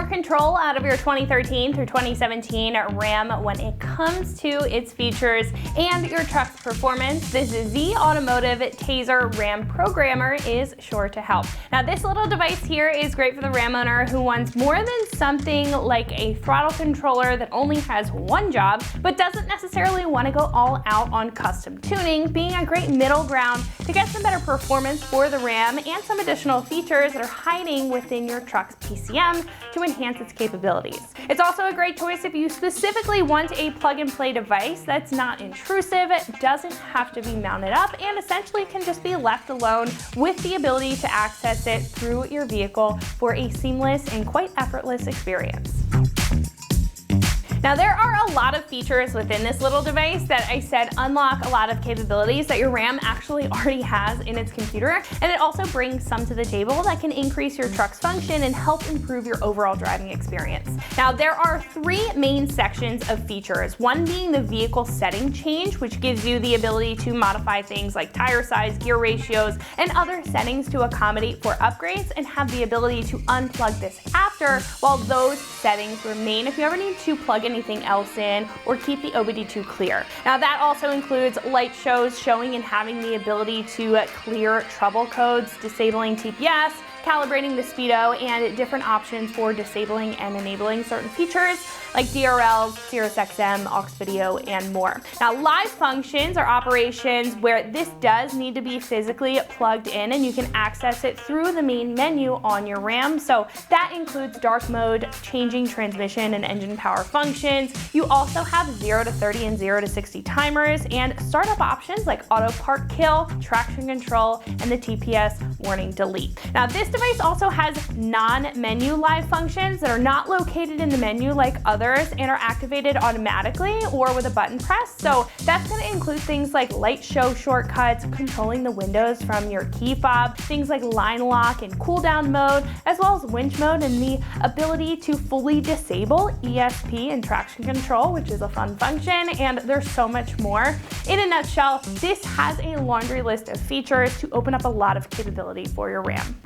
more control out of your 2013 through 2017 Ram when it comes to its features and your truck's performance, this Z Automotive Taser Ram Programmer is sure to help. Now, this little device here is great for the Ram owner who wants more than something like a throttle controller that only has one job, but doesn't necessarily want to go all out on custom tuning, being a great middle ground to get some better performance for the Ram and some additional features that are hiding within your truck's PCM to enhance its capabilities. It's also a great choice if you specifically want a plug-and-play device that's not intrusive, doesn't have to be mounted up, and essentially can just be left alone with the ability to access it through your vehicle for a seamless and quite effortless experience. Now, there are a lot of features within this little device that I said unlock a lot of capabilities that your Ram actually already has in its computer, and it also brings some to the table that can increase your truck's function and help improve your overall driving experience. Now, there are three main sections of features, one being the vehicle setting change, which gives you the ability to modify things like tire size, gear ratios, and other settings to accommodate for upgrades, and have the ability to unplug this after while those settings remain if you ever need to plug anything else in or keep the OBD2 clear. Now, that also includes light shows showing and having the ability to clear trouble codes, disabling TPS, calibrating the speedo, and different options for disabling and enabling certain features like DRLs, SiriusXM, aux video, and more. Now, live functions are operations where this does need to be physically plugged in, and you can access it through the main menu on your Ram. So that includes dark mode, changing transmission and engine power functions. You also have 0 to 30 and 0 to 60 timers, and startup options like auto park kill, traction control, and the TPS warning delete. Now, this device also has non-menu live functions that are not located in the menu like others and are activated automatically or with a button press. So that's going to include things like light show shortcuts, controlling the windows from your key fob, things like line lock and cool down mode, as well as winch mode and the ability to fully disable ESP and traction control, which is a fun function, and there's so much more. In a nutshell, this has a laundry list of features to open up a lot of capability for your Ram.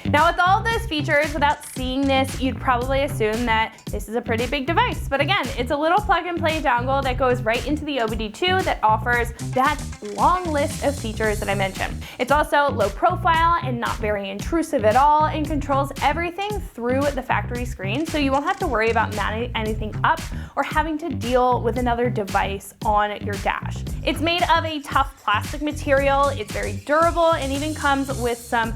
Now, with all those features, without seeing this, you'd probably assume that this is a pretty big device. But again, it's a little plug-and-play dongle that goes right into the OBD2 that offers that long list of features that I mentioned. It's also low profile and not very intrusive at all, and controls everything through the factory screen, so you won't have to worry about mounting anything up or having to deal with another device on your dash. It's made of a tough plastic material, it's very durable, and even comes with some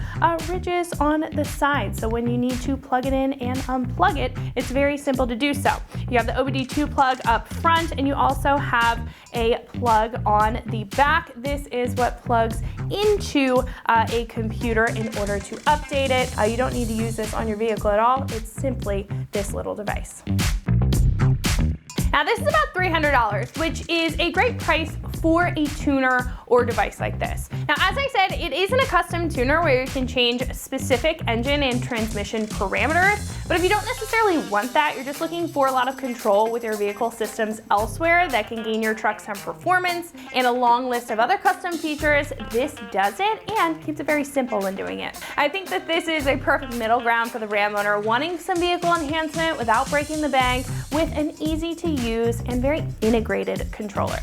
ridges on the side, so when you need to plug it in and unplug it, it's very simple to do so. You have the OBD2 plug up front, and you also have a plug on the back. This is what plugs into a computer in order to update it. You don't need to use this on your vehicle at all. It's simply this little device. Now, this is about $300, which is a great price for a tuner or device like this. Now, as I said, it isn't a custom tuner where you can change specific engine and transmission parameters, but if you don't necessarily want that, you're just looking for a lot of control with your vehicle systems elsewhere that can gain your truck some performance and a long list of other custom features, this does it and keeps it very simple when doing it. I think that this is a perfect middle ground for the Ram owner wanting some vehicle enhancement without breaking the bank with an easy to use and very integrated controller.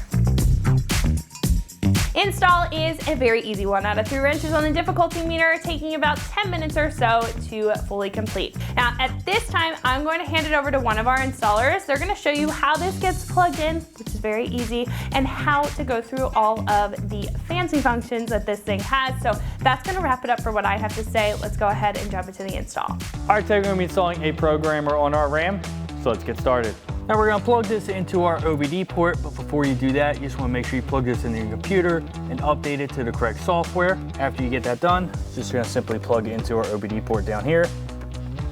Install is a very easy one out of 3 wrenches on the difficulty meter, taking about 10 minutes or so to fully complete. Now, at this time, I'm going to hand it over to one of our installers. They're going to show you how this gets plugged in, which is very easy, and how to go through all of the fancy functions that this thing has. So that's going to wrap it up for what I have to say. Let's go ahead and jump into the install. All right, today we're going to be installing a programmer on our Ram, so let's get started. Now we're going to plug this into our OBD port, but before you do that, you just want to make sure you plug this into your computer and update it to the correct software. After you get that done, just going to simply plug it into our OBD port down here.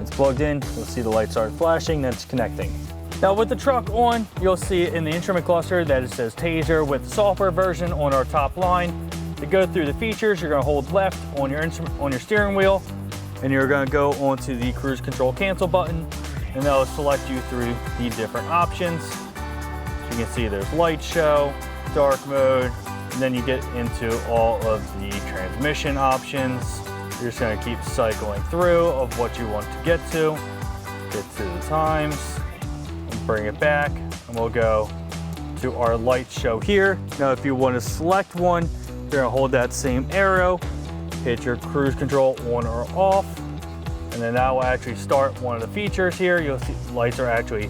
It's plugged in, you'll see the light start flashing, that's connecting. Now with the truck on, you'll see in the instrument cluster that it says Taser with the software version on our top line. To go through the features, you're going to hold left on your steering wheel, and you're going to go onto the cruise control cancel button, and that'll select you through the different options. You can see there's light show, dark mode, and then you get into all of the transmission options. You're just gonna keep cycling through of what you want to get to the times, and bring it back, and we'll go to our light show here. Now, if you want to select one, you're gonna hold that same arrow, hit your cruise control on or off, and then that will actually start one of the features here. You'll see lights are actually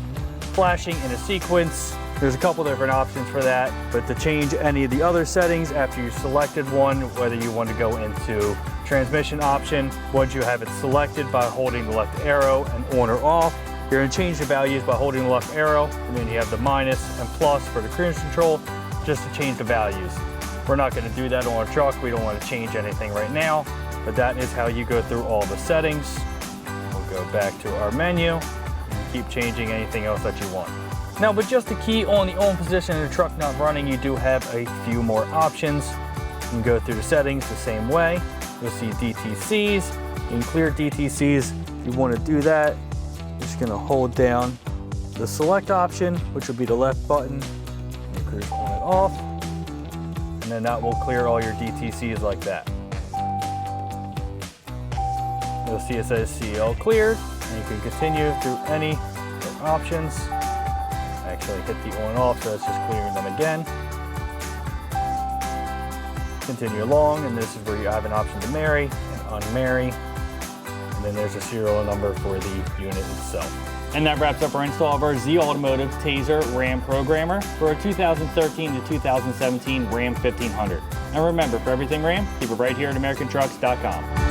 flashing in a sequence. There's a couple different options for that, but to change any of the other settings after you selected one, whether you want to go into transmission option, once you have it selected by holding the left arrow and on or off, you're going to change the values by holding the left arrow, and then you have the minus and plus for the cruise control, just to change the values. We're not going to do that on a truck. We don't want to change anything right now, but that is how you go through all the settings. We'll go back to our menu and keep changing anything else that you want. Now, but just to key on the on position of the truck not running, you do have a few more options. You can go through the settings the same way. You'll see DTCs. You can clear DTCs. If you want to do that, you're just going to hold down the select option, which will be the left button. You cruise on and off, and then that will clear all your DTCs like that. You'll see it says CL cleared, and you can continue through any options. Actually hit the on and off, so that's just clearing them again. Continue along, and this is where you have an option to marry and unmarry, and then there's a serial number for the unit itself. And that wraps up our install of our Z Automotive Tazer Ram Programmer for a 2013 to 2017 Ram 1500. And remember, for everything Ram, keep it right here at AmericanTrucks.com.